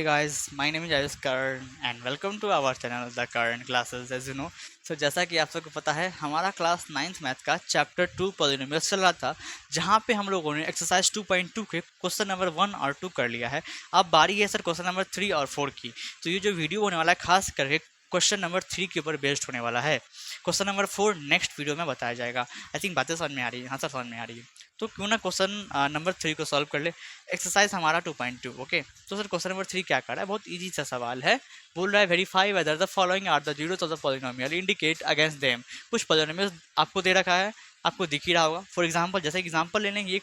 guys, my name is Ayush Karan and welcome to our channel The Karan Classes. As you know, जैसा कि आप सबको पता है, हमारा क्लास 9th मैथ का चैप्टर 2 पॉलिनोमियल्स चल रहा था, जहाँ पे हम लोगों ने एक्सरसाइज 2.2 के क्वेश्चन नंबर 1 और 2 कर लिया है। अब बारी है सर क्वेश्चन नंबर 3 और 4 की। तो ये जो वीडियो होने वाला है खास करके क्वेश्चन नंबर 3 के ऊपर बेस्ड होने वाला है। क्वेश्चन नंबर 4 नेक्स्ट वीडियो में बताया जाएगा। आई थिंक बातें समझ में आ रही है? हाँ सर, समझ में आ रही है। तो क्यों ना क्वेश्चन नंबर 3 को सॉल्व कर ले। एक्सरसाइज हमारा 2.2। ओके, तो सर क्वेश्चन नंबर 3 क्या कर रहा है? बहुत इजी सा सवाल है। बोल रहा है verify whether the following are the zeros of the polynomial, indicate against them. कुछ पॉलिनोमियल आपको दे रखा है, आपको दिख ही रहा होगा। फॉर एग्जाम्पल, जैसे एग्जाम्पल ले लेंगे,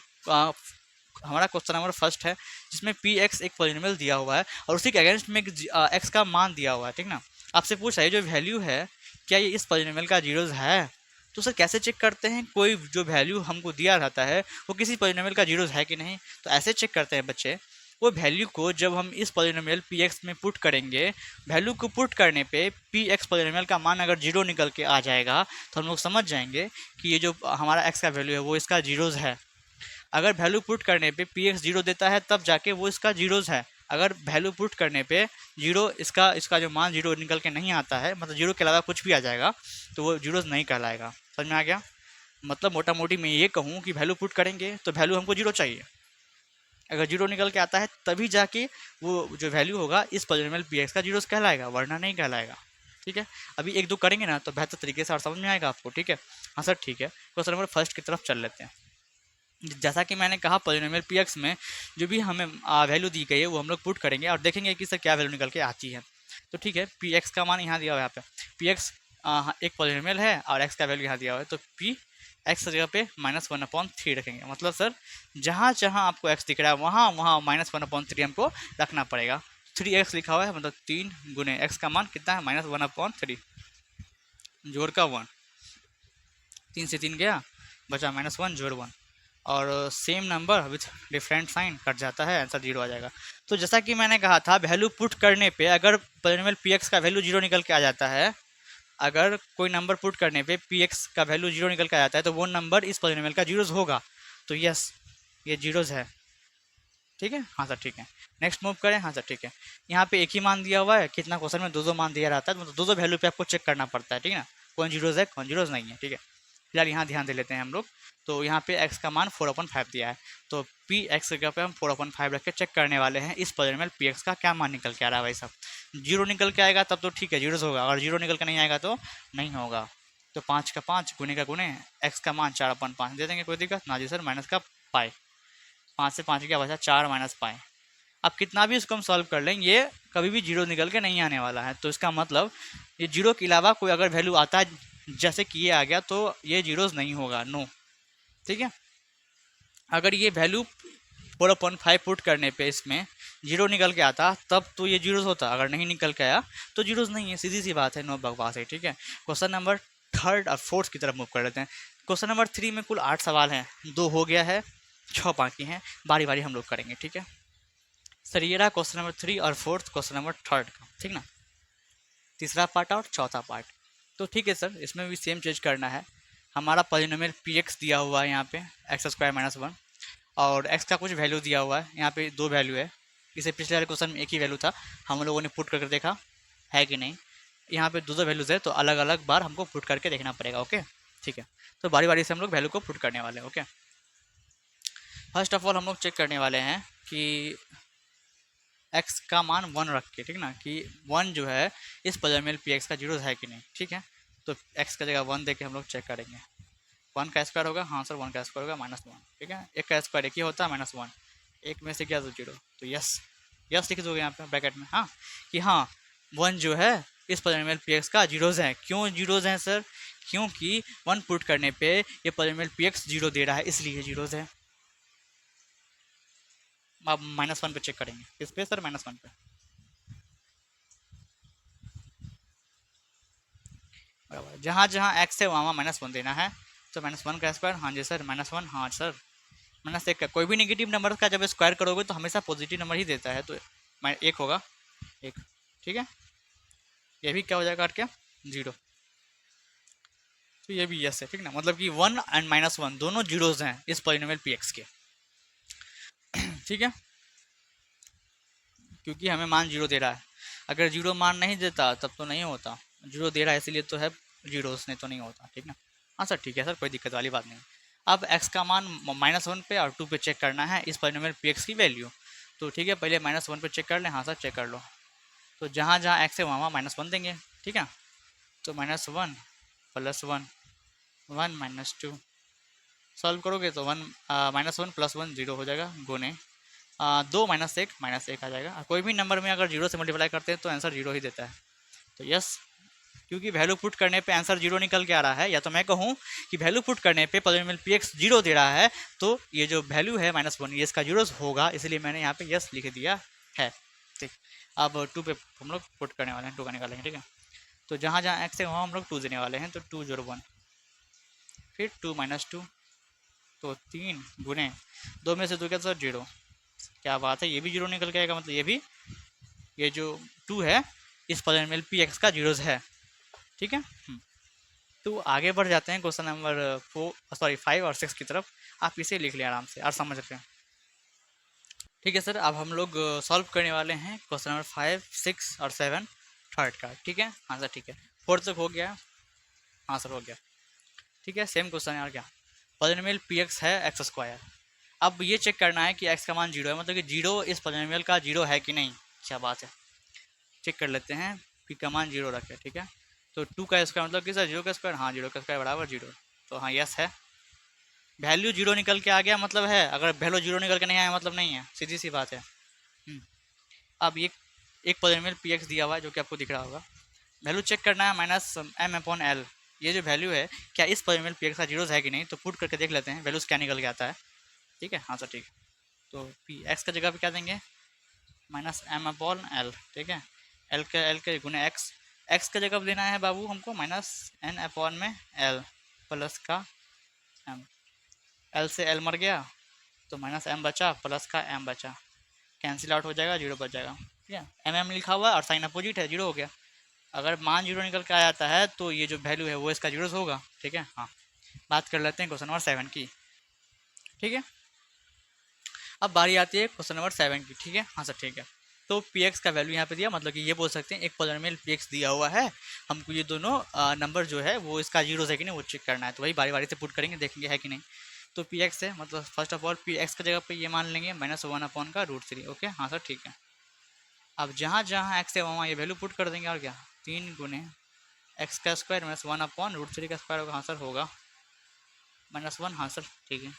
हमारा क्वेश्चन नंबर फर्स्ट है जिसमें पी एक्स एक पॉलिनोमियल दिया हुआ है और उसी के अगेंस्ट में एक्स का मान दिया हुआ है। ठीक ना, आपसे पूछ रहा है जो वैल्यू है क्या ये इस पॉलिनोमियल का जीरोस है। तो सर कैसे चेक करते हैं? कोई जो वैल्यू हमको दिया रहता है वो किसी पॉलिनोमियल का जीरोस है कि नहीं। तो ऐसे चेक करते हैं बच्चे, वो वैल्यू को जब हम इस पॉलिनोमियल पी एक्स में पुट करेंगे, वैल्यू को पुट करने पे पी एक्स पॉलिनोमियल का मान अगर जीरो निकल के आ जाएगा तो हम लोग समझ जाएंगे कि ये जो हमारा एक्स का वैल्यू है वो इसका जीरोस है। अगर वैल्यू पुट करने पे पी एक्स जीरो देता है तब जाके वो इसका जीरोस है। अगर वैल्यू पुट करने पे जीरो इसका इसका जो मान जीरो निकल के नहीं आता है, मतलब जीरो के अलावा कुछ भी आ जाएगा, तो वो जीरोस नहीं कहलाएगा। समझ में आ गया? मतलब मोटा मोटी मैं ये कहूँ कि वैल्यू पुट करेंगे तो वैल्यू हमको जीरो चाहिए। अगर जीरो निकल के आता है तभी जाके वो जो वैल्यू होगा इस पॉलिनोमियल पी एक्स का जीरोस कहलाएगा, वरना नहीं कहलाएगा। ठीक है, अभी एक दो करेंगे ना तो बेहतर तरीके से और समझ में आएगा आपको। ठीक है, हाँ सर ठीक है। क्वेश्चन नंबर फर्स्ट की तरफ चल लेते हैं। जैसा कि मैंने कहा, पॉलिनोमियल पी एक्स में जो भी हमें वैल्यू दी गई है वो हम लोग पुट करेंगे और देखेंगे कि सर क्या वैल्यू निकल के आती है। तो ठीक है, पी एक्स का मान यहाँ दिया हुआ है। यहाँ पे पी एक्स एक पॉलिनोमियल है और एक्स का वैल्यू यहाँ दिया हुआ है, तो पी एक्स जगह पे -1/3 रखेंगे। मतलब सर जहाँ जहाँ आपको एक्स दिख रहा है वहाँ वहाँ -1/3 हमको रखना पड़ेगा। 3x लिखा हुआ है, मतलब 3 गुने एक्स का मान कितना है -1/3, जोड़ का 1, 3 से 3 गया, बचा -1 जोड़ 1, और same number with different sign cut जाता है, आंसर जीरो आ जाएगा। तो जैसा कि मैंने कहा था, वैल्यू पुट करने पे अगर पॉलिनोमियल पी एक्स का वैल्यू जीरो निकल के आ जाता है, अगर कोई नंबर पुट करने पे पी एक्स का वैल्यू जीरो निकल के आ जाता है तो वो नंबर इस पॉलिनोमियल का जीरोस होगा। तो यस, ये जीरोस है। ठीक है, हाँ सर ठीक है। नेक्स्ट मूव करें। हाँ सर ठीक है। यहाँ पे एक ही मान दिया हुआ है, कितना क्वेश्चन में दो दो मान दिया रहता है, मतलब दो दो वैल्यू पे आपको चेक करना पड़ता है। ठीक है ना, कौन जीरोस है कौन जीरोस नहीं है। ठीक है, फिलहाल यहाँ ध्यान दे लेते हैं हम लोग। तो यहाँ पे x का मान 4/5 दिया है, तो पी एक्स जगह पे हम 4/5 रख के चेक करने वाले हैं इस पॉलिनोमियल पी एक्स का क्या मान निकल के आ रहा है। भाई साहब, जीरो निकल के आएगा तब तो ठीक है, जीरोस होगा, अगर जीरो निकल के नहीं आएगा तो नहीं होगा। तो 5 का 5 गुने का गुने, एक्स का मान 4/5 दे देंगे, कोई दिक्कत ना जी सर। माइनस का पाई, 5 से 5 क्या बचा, 4 माइनस पाई। अब कितना भी इसको हम सॉल्व कर लें, ये कभी भी जीरो निकल के नहीं आने वाला है। तो इसका मतलब ये जीरो के अलावा कोई अगर वैल्यू आता है, जैसे कि ये आ गया, तो ये जीरोस नहीं होगा, नो। ठीक है, अगर ये वैल्यू 4/5 पुट करने पे इसमें जीरो निकल के आता तब तो ये जीरोस होता, अगर नहीं निकल के आया तो जीरोस नहीं है, सीधी सी बात है, नो बकवास है। ठीक है, क्वेश्चन नंबर थर्ड और फोर्थ की तरफ मूव कर लेते हैं। क्वेश्चन नंबर 3 में कुल 8 सवाल हैं, 2 हो गया है, 6 बाकी हैं, बारी बारी हम लोग करेंगे। ठीक है सर, ये रहा क्वेश्चन नंबर 3 और फोर्थ, क्वेश्चन नंबर थर्ड का। ठीक ना, तीसरा पार्ट और चौथा पार्ट। तो ठीक है सर, इसमें भी सेम चीज़ करना है। हमारा पॉलिनोमियल पी एक्स दिया हुआ है यहाँ पे, x² - 1, और x का कुछ वैल्यू दिया हुआ है, यहाँ पे दो वैल्यू है। इसे पिछले वाले क्वेश्चन में एक ही वैल्यू था, हम लोगों ने पुट करके देखा है कि नहीं। यहाँ पे दो दो वैल्यूज़ है, तो अलग अलग बार हमको पुट करके देखना पड़ेगा। ओके ठीक है, तो बारी बारी से हम लोग वैल्यू को पुट करने वाले हैं। ओके, फर्स्ट ऑफ ऑल हम लोग चेक करने वाले हैं कि x का मान 1 रख के, ठीक ना, कि 1 जो है इस पॉलिनोमियल पी एक्स का जीरो है कि नहीं। ठीक है, तो x का जगह 1 दे के हम लोग चेक करेंगे। 1 का स्क्वायर होगा, हाँ सर 1 का स्क्वायर होगा -1। ठीक है, एक का स्क्वायर एक ही होता है, -1, एक में से क्या तो जीरो, तो यस यस लिख दोगे यहाँ पे ब्रैकेट में, हाँ, कि हाँ 1 जो है इस पॉलिनोमियल पी एक्स का जीरोज है। क्यों जीरोज हैं सर? क्योंकि 1 पुट करने पे ये पॉलिनोमियल पी एक्स जीरो दे रहा है, इसलिए जीरोज है। अब -1 पे चेक करेंगे, किस पे सर? -1 पे। बराबर, जहाँ जहाँ एक्स है वहाँ वहाँ -1 देना है। तो -1 का स्क्वायर, हाँ जी सर, -1, हाँ सर। -1 का कोई भी नेगेटिव नंबर का जब स्क्वायर करोगे तो हमेशा पॉजिटिव नंबर ही देता है, तो 1 होगा, 1। ठीक है, ये भी क्या हो जाएगा, क्या, जीरो। तो ये भी यस है। ठीक ना, मतलब कि 1 एंड -1 दोनों जीरोज हैं इस पॉलिनोमियल पी एक्स के। ठीक है, क्योंकि हमें मान जीरो दे रहा है। अगर जीरो मान नहीं देता तब तो नहीं होता, जीरो दे रहा है इसीलिए तो है जीरो, उसने तो नहीं होता। ठीक ना। हाँ सर ठीक है सर, कोई दिक्कत वाली बात नहीं। अब x का मान -1 पे और 2 पे चेक करना है इस पॉलिनोमियल px की वैल्यू। तो ठीक है, पहले -1 पे चेक कर लें। हाँ सर चेक कर लो। तो जहाँ जहाँ x है वहाँ वहाँ -1 देंगे। ठीक है, तो -1 +1 1 -2 सॉल्व करोगे तो -1 + 1 0 हो जाएगा, गुने 2 -1 आ जाएगा। कोई भी नंबर में अगर जीरो से मल्टीप्लाई करते हैं तो आंसर जीरो ही देता है। तो यस, क्योंकि वैल्यू पुट करने पे आंसर जीरो निकल के आ रहा है, या तो मैं कहूँ कि वैल्यू पुट करने पे पॉलिनोमियल px जीरो दे रहा है, तो ये जो वैल्यू है -1 ये इसका जीरो होगा, इसलिए मैंने यहाँ पे यस लिख दिया है। ठीक, अब 2 पे हम लोग पुट करने वाले हैं, 2 का निकालेंगे। ठीक है, तो जहाँ जहाँ x है वहाँ हम लोग 2 देने वाले हैं, तो 2 0 1, फिर 2 -2, तो 3 गुने 2 में से 2 क्या सर 0। क्या बात है, ये भी जीरो निकल के आएगा, मतलब ये भी, ये जो 2 है इस पॉलिनोमियल px का जीरोज है। ठीक है, तो आगे बढ़ जाते हैं क्वेश्चन नंबर 5 और 6 की तरफ। आप इसे लिख लें आराम से और समझ रहे हैं। ठीक है सर, अब हम लोग सॉल्व करने वाले हैं क्वेश्चन नंबर 5, 6 और 7 थर्ड का। ठीक है, हाँ सर ठीक है, फोर्थ तक हो गया। हाँ सर हो गया। ठीक है, सेम क्वेश्चन है और क्या, पॉलिनोमियल px है x²। अब ये चेक करना है कि x का मान जीरो है, मतलब कि जीरो इस पॉलिनोमियल का जीरो है कि नहीं। क्या बात है, चेक कर लेते हैं। p का मान जीरो रखे। ठीक है, तो 2 का स्क्वायर मतलब कि सर 0 का स्क्वायर, हाँ 0 का स्क्वायर बराबर 0। तो हाँ यस है, वैल्यू जीरो निकल के आ गया मतलब है, अगर वैल्यू जीरो निकल के नहीं आया मतलब नहीं है, सीधी सी बात है। अब ये एक पॉलिनोमियल px दिया हुआ है जो कि आपको दिख रहा होगा, वैल्यू चेक करना है -m/l। ये जो वैल्यू है क्या इस पॉलिनोमियल px का जीरोज है कि नहीं, तो पुट करके देख लेते हैं वैल्यूज क्या निकल के आता है। ठीक है, हाँ सर ठीक है, तो px का जगह पे क्या देंगे -m/l। ठीक है, एल के गुने एक्स का जगह देना है बाबू हमको -n/l प्लस का m। एल से एल मर गया तो -m बचा प्लस का m बचा, कैंसिल आउट हो जाएगा, जीरो बच जाएगा। ठीक है, mm लिखा हुआ है और साइन अपोजिट है, जीरो हो गया। अगर मान जीरो निकल के आ जाता है तो ये जो वैल्यू है वो इसका जीरो होगा। ठीक है, हाँ बात कर लेते हैं क्वेश्चन नंबर 7 की। ठीक है, अब बारी आती है क्वेश्चन नंबर 7 की। ठीक है, हाँ सर ठीक है, तो px का वैल्यू यहाँ पे दिया, मतलब कि ये बोल सकते हैं एक पॉलिनोमियल px दिया हुआ है, हमको ये दोनों नंबर जो है वो इसका जीरो है कि नहीं वो चेक करना है। तो वही बारी बारी से पुट करेंगे, देखेंगे है कि नहीं। तो px है, मतलब फर्स्ट ऑफ ऑल px का जगह पे ये मान लेंगे -1/√3। ओके, हाँ सर ठीक है। अब जहाँ जहाँ x है वहाँ ये वैल्यू पुट कर देंगे और क्या, 3 गुने x का स्क्वायर -1/√3 का स्क्वायर होगा। हाँ सर होगा -1। हाँ सर ठीक है,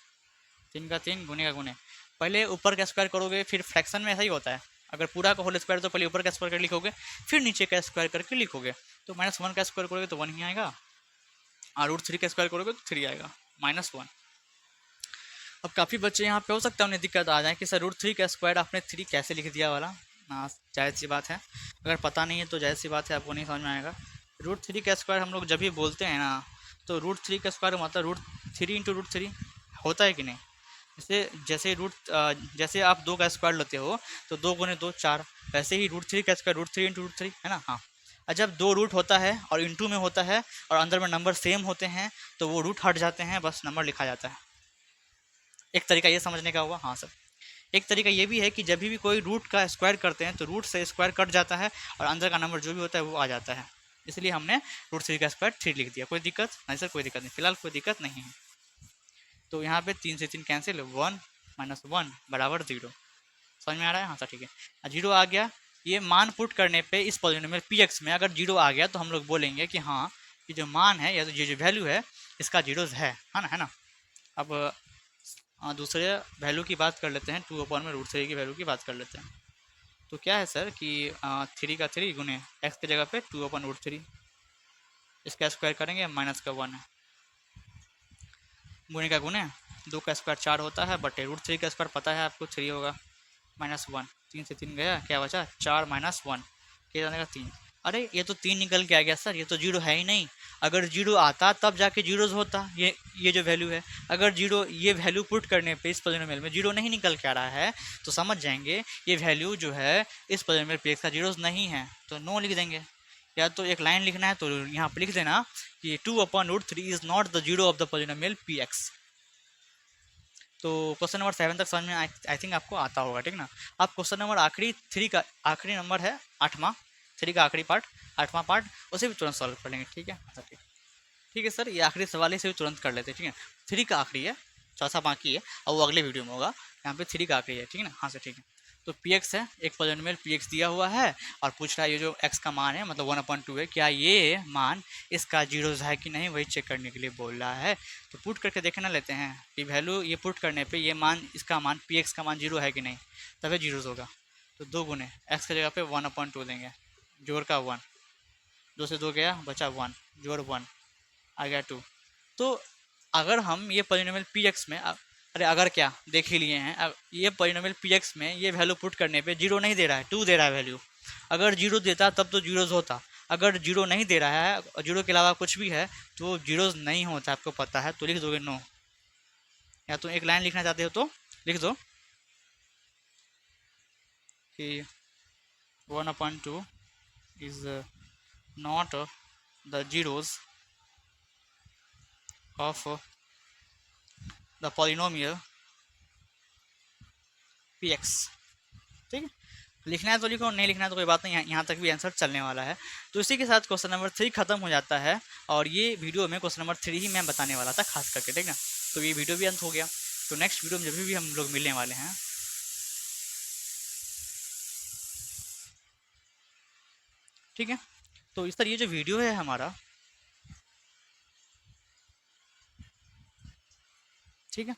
3 का 3 गुने का गुने, पहले ऊपर का स्क्वायर करोगे फिर फ्रैक्शन में ऐसा ही होता है, अगर पूरा का होल स्क्वायर तो पहले ऊपर का स्क्वायर कर लिखोगे फिर नीचे का स्क्वायर करके लिखोगे। तो -1 का स्क्वायर करोगे तो 1 ही आएगा, और √3 का स्क्वायर करोगे तो 3 आएगा, -1। अब काफ़ी बच्चे यहाँ पे हो सकता है उन्हें दिक्कत आ जाए कि सर √3 का स्क्वायर आपने 3 कैसे लिख दिया वाला। हाँ जायज़ सी बात है, अगर पता नहीं है तो जायज़ सी बात है आपको नहीं समझ में आएगा। √3 का स्क्वायर हम लोग जब भी बोलते हैं ना, तो √3 का स्क्वायर मतलब √3 × √3 होता है कि नहीं। जैसे आप 2 का स्क्वायर लेते हो तो 2 गुने 2 4, वैसे ही √3 का स्क्वायर √3 × √3 है ना। हाँ, और जब 2 रूट होता है और इंटू में होता है और अंदर में नंबर सेम होते हैं तो वो रूट हट जाते हैं, बस नंबर लिखा जाता है। एक तरीका ये समझने का हुआ। हाँ सर, एक तरीका ये भी है कि जब भी कोई रूट का स्क्वायर करते हैं तो रूट से स्क्वायर कट जाता है और अंदर का नंबर जो भी होता है वो आ जाता है, इसलिए हमने √3 का स्क्वायर 3 लिख दिया। कोई दिक्कत नहीं सर, कोई दिक्कत नहीं, फिलहाल कोई दिक्कत नहीं है। तो यहाँ पे 3 से 3 कैंसिल, 1 -1 बराबर 0। समझ में आ रहा है। हाँ सर ठीक है, 0 आ गया। ये मान पुट करने पे इस पॉलिनोमियल px में अगर 0 आ गया तो हम लोग बोलेंगे कि हाँ ये जो मान है या तो ये जो वैल्यू है इसका जीरो है ना। अब दूसरे वैल्यू की बात कर लेते हैं, 2/√3 की वैल्यू की बात कर लेते हैं। तो क्या है सर कि 3 का 3 गुने x की जगह पे 2/√3, इसका स्क्वायर करेंगे -1 है, गुने का गुने 2 का स्क्वायर 4 होता है, बटे √3 का स्क्वायर पता है आपको 3 होगा, -1, 3 से 3 गया, क्या बचा 4 -1, क्या जाने का 3। अरे ये तो 3 निकल के आ गया सर, ये तो जीरो है ही नहीं। अगर जीरो आता तब जाके जीरोज होता, ये जो वैल्यू है, अगर जीरो ये वैल्यू पुट करने पे इस पॉलिनोमियल में जीरो नहीं निकल के आ रहा है तो समझ जाएंगे ये वैल्यू जो है इस पॉलिनोमियल px का जीरोज नहीं है, तो नो लिख देंगे। या तो एक लाइन लिखना है तो यहाँ पर लिख देना कि 2/√3 is not the zero of the polynomial px। तो क्वेश्चन नंबर 7 तक समझ में आई थिंक आपको आता होगा, ठीक ना। अब क्वेश्चन नंबर आखिरी 3 का आखिरी नंबर है 8वां, 3 का आखिरी पार्ट 8वां पार्ट, उसे भी तुरंत सॉल्व कर लेंगे, ठीक है। अच्छा ठीक है सर, ये आखिरी सवाल है, इसे भी तुरंत कर लेते हैं, ठीक है। 3 का आखिरी है, चौथा बाकी है और वो अगले वीडियो में होगा। यहाँ पे 3 का आखिरी है, ठीक है ना। हाँ सर ठीक है। तो पी एक्स है, एक पॉलिनोमियल पी एक्स दिया हुआ है और पूछ रहा है ये जो एक्स का मान है मतलब 1/2 है, क्या ये मान इसका जीरोज है कि नहीं, वही चेक करने के लिए बोल रहा है। तो पुट करके देखना लेते हैं कि वैल्यू ये पुट करने पे ये मान इसका मान पी एक्स का मान 0 है कि नहीं, तभी जीरोज होगा। तो 2 गुने एक्स की जगह पे 1/2 देंगे, जोड़ का 1, 2 से 2 गया बचा 1, जोड़ 1 आ गया 2। तो अगर हम ये पॉलिनोमियल पी एक्स में अरे अगर क्या देख ही लिए हैं, ये पॉलिनोमियल पी एक्स में ये वैल्यू पुट करने पे 0 नहीं दे रहा है, 2 दे रहा है वैल्यू। अगर 0 देता तब तो जीरोज होता, अगर 0 नहीं दे रहा है और 0 के अलावा कुछ भी है तो जीरोज नहीं होता, आपको पता है। तो लिख दोगे नो, या तो एक लाइन लिखना चाहते हो तो लिख दो कि 1/2 is not the zeros of the polynomial P x, ठीक है। लिखना है तो लिखो, नहीं लिखना है तो कोई बात नहीं, यहाँ तक भी आंसर चलने वाला है। तो इसी के साथ क्वेश्चन नंबर 3 खत्म हो जाता है और ये वीडियो में क्वेश्चन नंबर 3 ही मैं बताने वाला था खास करके, ठीक ना। तो ये वीडियो भी अंत हो गया। तो नेक्स्ट वीडियो में जब भी हम लोग मिलने वाले हैं, ठीक है। तो इस तरह ये जो वीडियो है हमारा, ठीक है।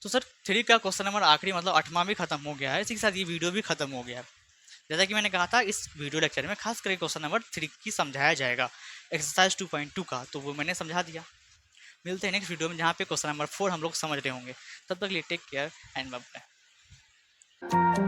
तो सर 3 का क्वेश्चन नंबर आखिरी मतलब 8वां भी खत्म हो गया है, इसी के साथ ये वीडियो भी खत्म हो गया है। जैसा कि मैंने कहा था इस वीडियो लेक्चर में खास करके क्वेश्चन नंबर 3 की समझाया जाएगा, एक्सरसाइज 2.2 का, तो वो मैंने समझा दिया। मिलते हैं नेक्स्ट वीडियो में जहाँ पे क्वेश्चन नंबर 4 हम लोग समझ रहे होंगे। तब तक लिए take care and bye bye.